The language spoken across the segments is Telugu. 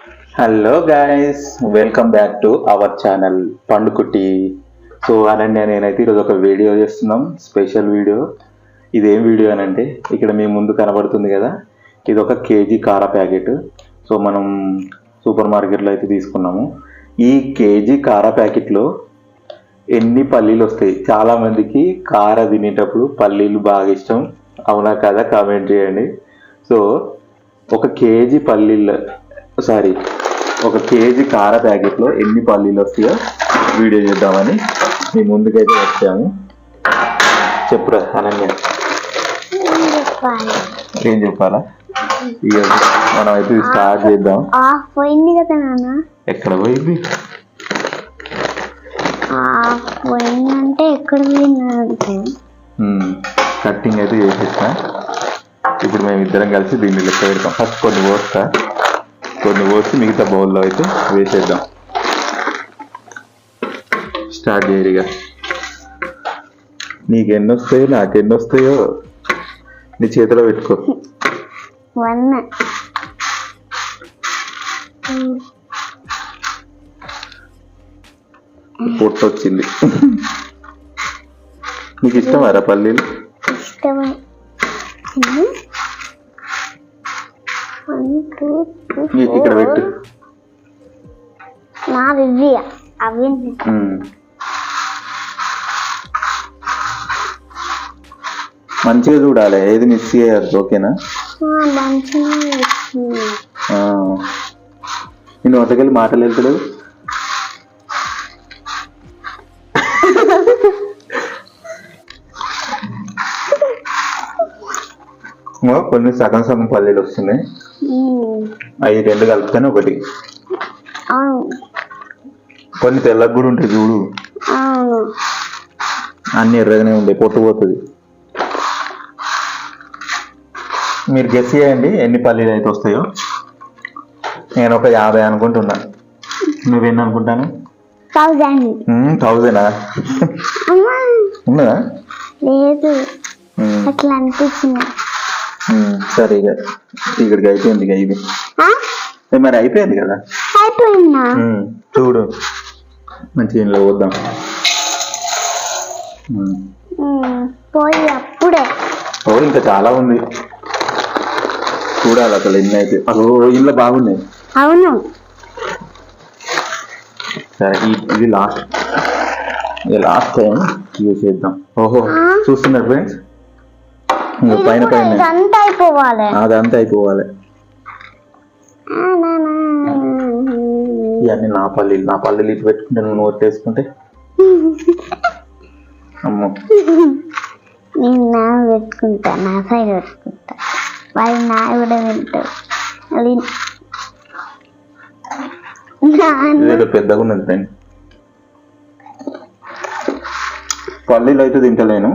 Hello guys, welcome back to our channel Pandukutti. So అనండి, నేనైతే ఈరోజు ఒక వీడియో చేస్తున్నాం, స్పెషల్ వీడియో. ఇదేం వీడియో అని అంటే, ఇక్కడ మీ ముందు కనబడుతుంది కదా, ఇది ఒక కేజీ కార ప్యాకెట్. సో మనం సూపర్ మార్కెట్లో అయితే తీసుకున్నాము. ఈ కేజీ కార ప్యాకెట్లో ఎన్ని పల్లీలు వస్తాయి? చాలామందికి కార తినేటప్పుడు పల్లీలు బాగా ఇష్టం, అవునా కదా? కామెంట్ చేయండి. సో ఒక కేజీ ఒక కేజీ కార ప్యాకెట్లో ఎన్ని పల్లీలు వస్తాయో వీడియో చేద్దామని మీ ముందుకైతే వచ్చాము. చెప్పురా అనన్య, ఏం చెప్పాలా? ఇక మనం అయితే స్టార్ట్ చేద్దాం. పోయింది కదా నాన్న. ఎక్కడ పోయింది? పోయిందంటే ఎక్కడ పోయింది? కట్టింగ్ అయితే చేసేస్తా. ఇప్పుడు మేము ఇద్దరం కలిసి దీన్ని లెక్క పెడతాం. ఫస్ట్ కొన్ని పోసి మిగతా బౌల్లో అయితే వేసేద్దాం. స్టార్ట్ చేయరిగా. నీకెన్ని వస్తాయో నాకెన్ని వస్తాయో నీ చేతిలో పెట్టుకో. పొట్టు వచ్చింది. నీకు ఇష్టమారా పల్లీలు? ఇష్టమే. ఇక్కడ పెట్టు. అవి మంచిగా చూడాలి, ఏది మిక్స్ చేయద్దు. ఓకేనా? నేను వంటకెళ్ళి మాటలు వెళ్తలేవు. కొన్ని సగం సగం పల్లీలు వస్తున్నాయి, అవి రెండు కలిపితేనే ఒకటి. కొన్ని తెల్లగా కూడా ఉంటాయి చూడు, అన్ని ఎర్రగానే ఉంటాయి, పొట్టు పోతుంది. మీరు గెస్ చేయండి ఎన్ని పల్లీలు అయితే వస్తాయో. నేను ఒక 50 అనుకుంటున్నా. నువ్వేంది అనుకుంటాను? 1000 ఉన్నదా? లేదు, అట్లా అనిపించింది. సరే, ఇక్కడికి అయిపోయింది. ఇది మరి అయిపోయింది కదా? చూడు, మంచి ఇంట్లో పోద్దాం. అప్పుడే ఇంకా చాలా ఉంది, చూడాలి అసలు ఎన్ని అయితే. ఇంట్లో బాగున్నాయి. అవును. సరే, ఇది లాస్ట్ టైం యూజ్ చేద్దాం. ఓహో, చూస్తున్నారు ఫ్రెండ్స్, పైన అదంతా అయిపోవాలి. ఇవన్నీ నా పల్లీలు ఇటు పెట్టుకుంటే నువ్వు నోట్ వేసుకుంటే అమ్మో. నేను నా పెట్టుకుంటా, నా సైడ్ పెట్టుకుంటా, వాళ్ళు నా కూడా తింటారు. ఏదో పెద్దగా ఉన్నది ఫ్రెండ్. పల్లీలు అయితే తింటలేను.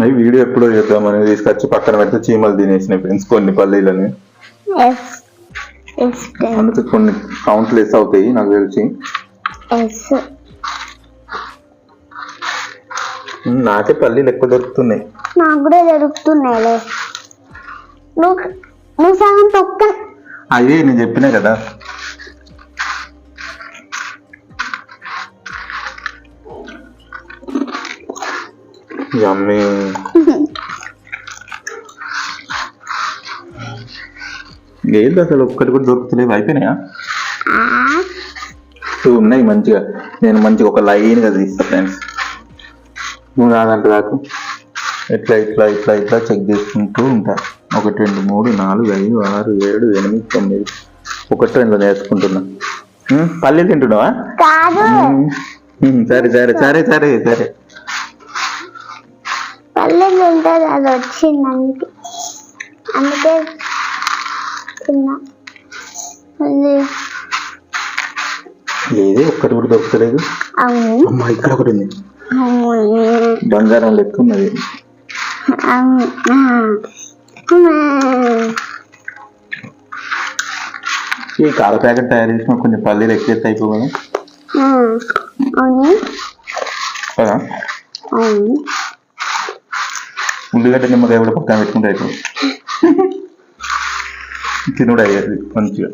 అవి వీడియో ఎప్పుడో చేద్దామని తీసుకొచ్చి పక్కన పెడితే చీమలు తినేసినాయి ఫ్రెండ్స్ కొన్ని పల్లీలని. అందుకే కొన్ని కౌంట్ లెస్ అవుతాయి నాకు తెలిసి. నాకే పల్లీలు ఎక్కువ దొరుకుతున్నాయి. నాకు కూడా దొరుకుతున్నాయిలే. నువ్వు సగం తొక్క. అదే నేను చెప్పినా కదా. ఏంటి అసలు ఒక్కటి కూడా దొరుకుతలేవు, అయిపోయినాయా? 2 ఉన్నాయి మంచిగా. నేను మంచిగా ఒక లైన్గా తీస్తా ఫ్రెండ్స్. నువ్వు నాదంటే దాకా ఇట్లా ఇట్లా ఇట్లా ఇట్లా చెక్ చేసుకుంటూ ఉంటా. 1 2 3 4 5 6 7 8 9 1 2 నేర్చుకుంటున్నా. పల్లీలు తింటున్నావా? సరే సరే సరే సరే సరే. పల్లీలు తింటారు, అది వచ్చింది అందుకే తిన్నా. లేదే, ఒక్కటి కూడా దొరుకుతలేదు. అమ్మా, ఇక్కడ ఒకటి ఉంది, బంగారం లెక్క ఉన్నది. ఈ కార ప్యాకెట్ తయారు చేసిన కొంచెం పల్లీలు ఎక్కువ అయిపోయి కదా. ఉల్లిగడ్డ నిమ్మకాయ కూడా పక్కన పెట్టుకుంటే అవుతుంది. తినుడు అయ్యేది మంచిగా.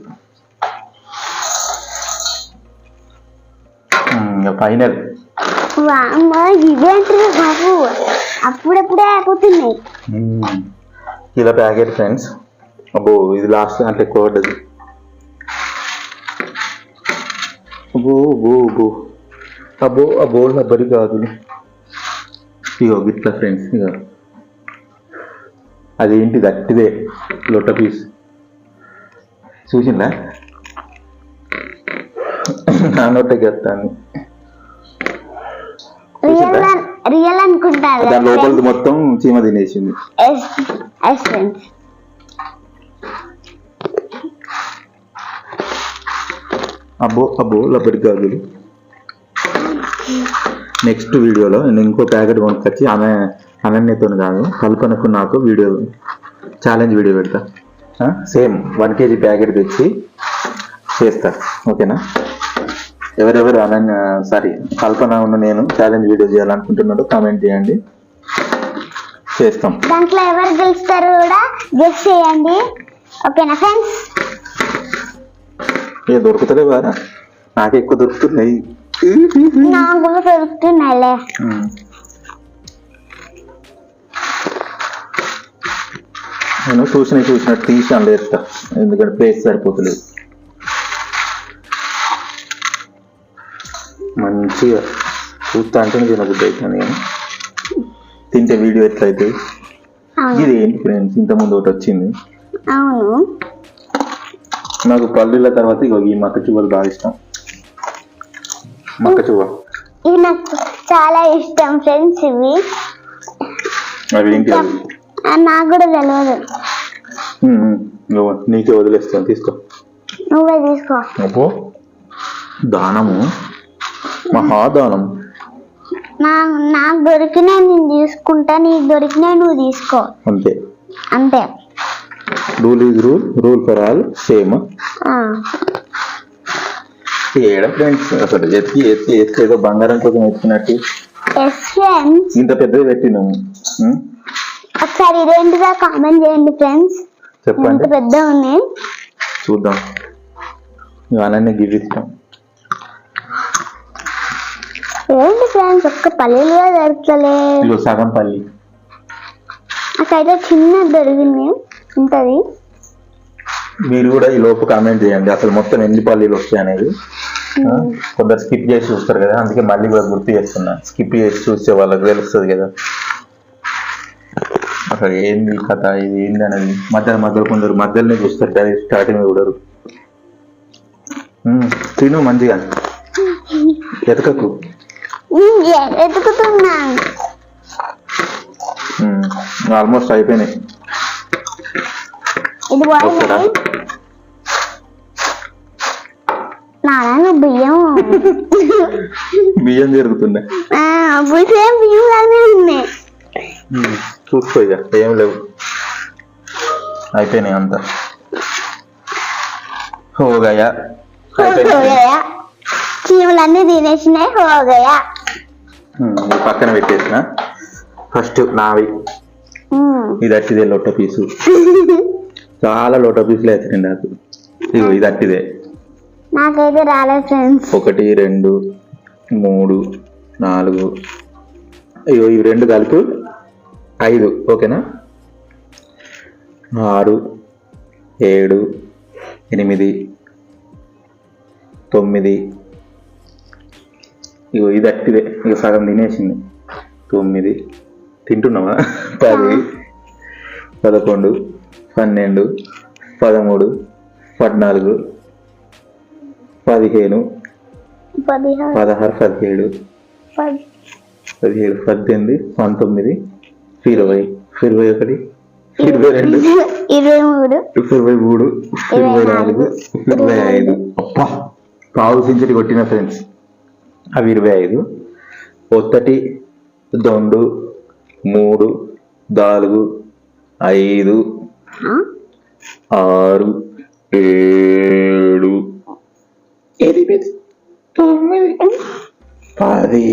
ఫైనల్ ఇవేంటారు బాబు, అప్పుడప్పుడే అయిపోతున్నాయి. ఇలా ప్యాకెట్ ఫ్రెండ్స్. అబ్బో ఇది లాస్ట్ అంటే ఎక్కువ పడ్డది. అబ్బో అబ్బో అబ్బో అబ్బో అబ్బో రబ్బరి కాదు. ఇగో గిట్లా ఫ్రెండ్స్. ఇక అదేంటి దట్టిదే లొట్ట పీస్ చూసిందా? నా నోటకి వస్తాను. రియల్ అనుకుంటా. దాని లోపలిది మొత్తం చీమ తినేసింది. అబ్బో అబ్బో రబ్బరి గాజులు. నెక్స్ట్ వీడియోలో నేను ఇంకో ప్యాకెట్ కొనుక్కొచ్చి అనన్యతో కాదు కల్పనకు నాకు వీడియో ఛాలెంజ్ వీడియో పెడతా. సేమ్ 1 kg ప్యాకెట్ తెచ్చి చేస్తా. ఓకేనా? ఎవరెవరు కల్పన ఉన్న నేను ఛాలెంజ్ వీడియో చేయాలనుకుంటున్నారో కామెంట్ చేయండి, చేస్తాం. దాంట్లో ఎవరు గెలుస్తారు కూడా గెస్ చేయండి. ఓకేనా ఫ్రెండ్స్? ఏ దొరుకుతలేవారా? నాకు ఎక్కువ దొరుకుతున్నాయి. నాకు కూడా దొరుకుతున్నాయిలే. నేను చూసినట్టు తీసి అందులో వేస్తా, ఎందుకంటే ప్లేస్ సరిపోతలేదు. మంచిగా చూస్తా అంటేనే తినబుద్ధి అవుతుంది. నేను తింటే వీడియో ఎట్లయితే. ఇది ఏంటి ఫ్రెండ్స్, ఇంతకుముందు ఒకటి వచ్చింది. అవును, నాకు పల్లీల తర్వాత ఇగో ఈ మక్క చువ్వలు బాగా ఇష్టం. మక్క చువ్వ ఇవి నాకు చాలా ఇష్టం ఫ్రెండ్స్. ఇవి అవి ఏంటి? నాకు కూడా తెలియదు. నీకే వదిలేస్తాను, తీసుకో. నువ్వే తీసుకో. అబ్బో దానము, మహాదానం. నాకు దొరికినా నేను తీసుకుంటా, నీకు దొరికినా నువ్వు తీసుకో. అంతే అంతే. Rule is rule for all same. ఏడ ఫ్రెండ్స్ అసలు ఎత్తి ఎత్తి ఎత్తి ఏదో బంగారం కోసం ఎత్తుకున్నట్టు ఇంత పెద్దది పెట్టినాము. ఒకసారి ఇదేంటిదా కామెంట్ చేయండి ఫ్రెండ్స్. చెప్పండి, పెద్ద ఉన్నాయి చూద్దాం. ఇవన్నీ గివ్ ఇస్తాం. ఏంటి ఫ్రెండ్స్, ఒక్క పల్లీలు కూడా దొరకలేదు. ఇదిగో సగం పల్లి. నాకైతే చిన్న దొరికింది ఉంటది. మీరు కూడా ఈ లోపు కామెంట్ చేయండి అసలు మొత్తం ఎన్ని పల్లీలు వస్తాయి అనేది. కొందరు స్కిప్ చేసి చూస్తారు కదా, అందుకే మళ్ళీ కూడా గుర్తు చేస్తున్నా. స్కిప్ చేసి చూసే వాళ్ళకి తెలుస్తుంది కదా అసలు ఏంది కథ, ఇది ఏంది అనేది. మధ్యలో కొందరు మధ్యలోనే చూస్తారు, డైరెక్ట్ స్టార్టింగ్ చూడరు. తిను మంచిగా, ఎతకకు. ఎతుకుతున్నా. ఆల్మోస్ట్ అయిపోయినాయి. ఇది నాన్న బియ్యం జరుగుతున్నాయి. బియ్యం లానే ఉన్నాయి. చూసుకో, ఇక ఏం లేవు, అయిపోయినాయి అంతా. హోగయా చీమలన్నీ తినేసినాయి. హోగయా పక్కన పెట్టేసిన. ఫస్ట్ నావి ఇది అట్టిదే లొట్ట పీసు. చాలా లొట్ట పీసులు అవుతాయి నాకు. ఇగో ఇది అట్టిదే. నాకైతే రాలేదు ఫ్రెండ్స్. 1 2 3 4 అయ్యో ఇవి 2 కలిపి 5. ఓకేనా? 6 7 8 9 ఇగో ఇది అట్టిదే. ఇక సగం తినేసింది. 9 తింటున్నావా? 10 11 12 13 14 15 16 17 18 19 20 21 22 23 24 25. అబ్బా పావు సెంచరీ కొట్టిన ఫ్రెండ్స్. అవి 25. 1 2 3 4 5 6 7 8 9 10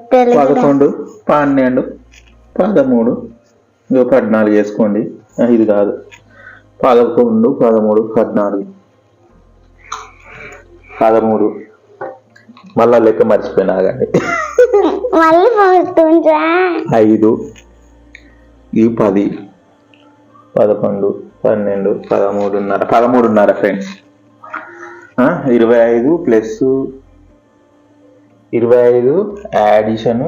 11 12 13 ఇంకో 14 చేసుకోండి. ఇది కాదు 11 13 14 13 మళ్ళా లెక్క మర్చిపోయినా ఆగండి. మళ్ళీ పోతుండ్రా 5 ఇవి 10 11 12 13.5 ఫ్రెండ్స్. 25 ప్లస్ 25 యాడిషన్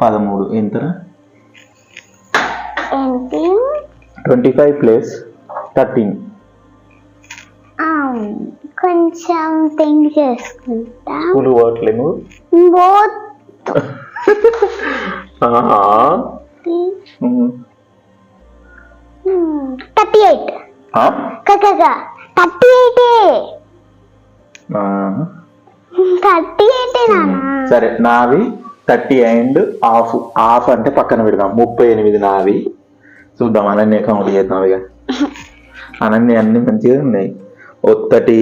13 ఎంతరా? ఏంటి? 25 ప్లస్ 13. కొంచెం థింక్ చేసుకుంటా. స్కూల్ పోవట్లేదు బోత్ 38 కక్కగా 38 నానా. సరే నావి 30 అండ్ హాఫ్ అంటే పక్కన పెడదాం. 38 నావి. చూద్దాం అనన్య కౌంట్ చేద్దాం. ఇక అనన్య అన్ని మంచిగా ఉన్నాయి. 1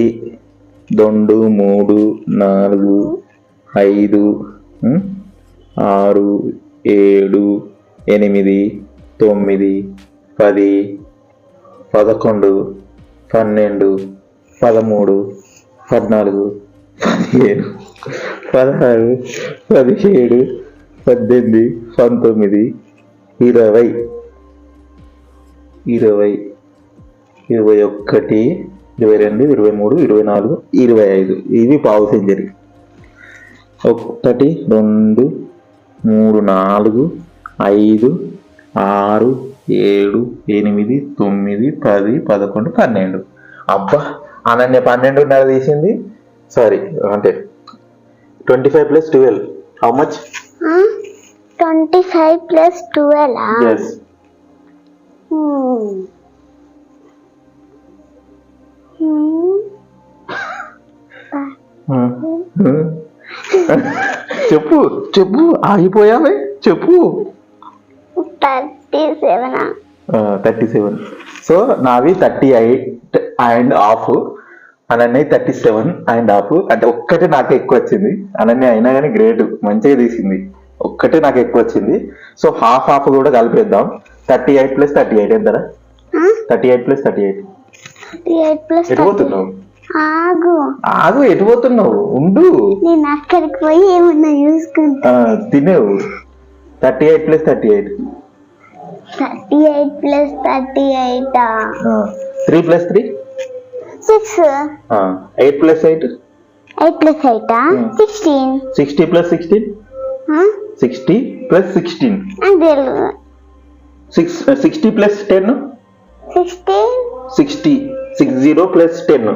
2 3 4 5 6 7 8 9 10 11 12 13 14 15 16 17 18 19 20 21 22 23 24 25 ఇవి పావు సెంచరీ. 1 2 3 4 5 6 7 8 9 10 11 12. అబ్బా అనన్య 12.5 తీసింది. సారీ అంటే 25 plus 12 how much? 25 plus 12. Yes. చెప్పు చెప్పు ఆగిపోయావే చెప్పు. 37. సో నావి 38 and half, Ananya 37 and half. అంటే ఒక్కటే నాకు ఎక్కువ వచ్చింది. అనన్య అయినా కానీ గ్రేట్, మంచిగా తీసింది. ఒక్కటే నాకు ఎక్కువ వచ్చింది. సో హాఫ్ కూడా కలిపేద్దాం. 38 ప్లస్ 38 ఎంతరా? 38 ప్లస్ 38 ఎటు పోతున్నావు? ఆగు ఎటు పోతున్నావు? ఉండు, నేను అక్కడికి పోయి ఏమన్నా చూసుకుంటా. తినేవు. 38 plus 38 38 plus 38 3 plus 3 6 8 plus 8 8 plus 8 16 60 plus 16 60 plus 16 60 plus 10 60 plus 10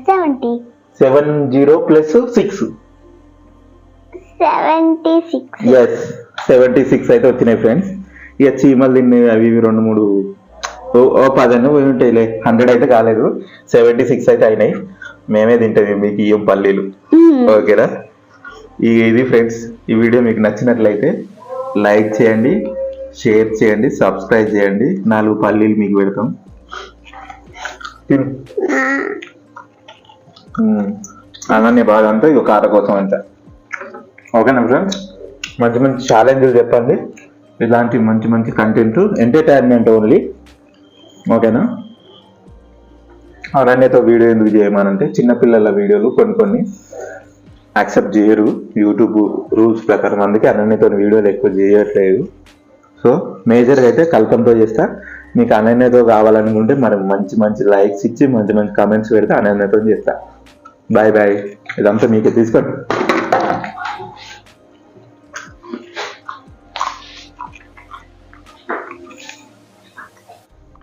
70 70 plus 6 76. Yes 76 అయితే వచ్చినాయి ఫ్రెండ్స్. ఇక చీమలు తిన్ని అవి 2-3 10 పోయి ఉంటాయిలే. 100 అయితే కాలేదు, 76 అయితే అయినాయి. మేమే తింటాం మీకు ఇయ్యం పల్లీలు. ఓకేనా? ఇది ఫ్రెండ్స్, ఈ వీడియో మీకు నచ్చినట్లయితే లైక్ చేయండి, షేర్ చేయండి, సబ్స్క్రైబ్ చేయండి. 4 పల్లీలు మీకు పెడతాం. అనన్య బాగా అంతా ఇక కార కోసం అంతా. ఓకేనా ఫ్రెండ్స్? మంచి మంచి ఛాలెంజ్లు చెప్పండి. ఇలాంటి మంచి మంచి కంటెంట్, ఎంటర్టైన్మెంట్ ఓన్లీ. ఓకేనా? అనన్యతో వీడియో ఎందుకు చేయమనంటే చిన్నపిల్లల వీడియోలు కొన్ని యాక్సెప్ట్ చేయరు యూట్యూబ్ రూల్స్ ప్రకారం. అందుకే అనన్యతో వీడియోలు ఎక్కువ చేయట్లేదు. సో మేజర్గా అయితే కల్పనతో చేస్తా. మీకు అనన్యతో కావాలనుకుంటే మరి మంచి మంచి లైక్స్ ఇచ్చి మంచి మంచి కామెంట్స్ పెడితే అనన్యతో చేస్తా. Bye bye. ఇదంతా మీకే తీసుకోండి.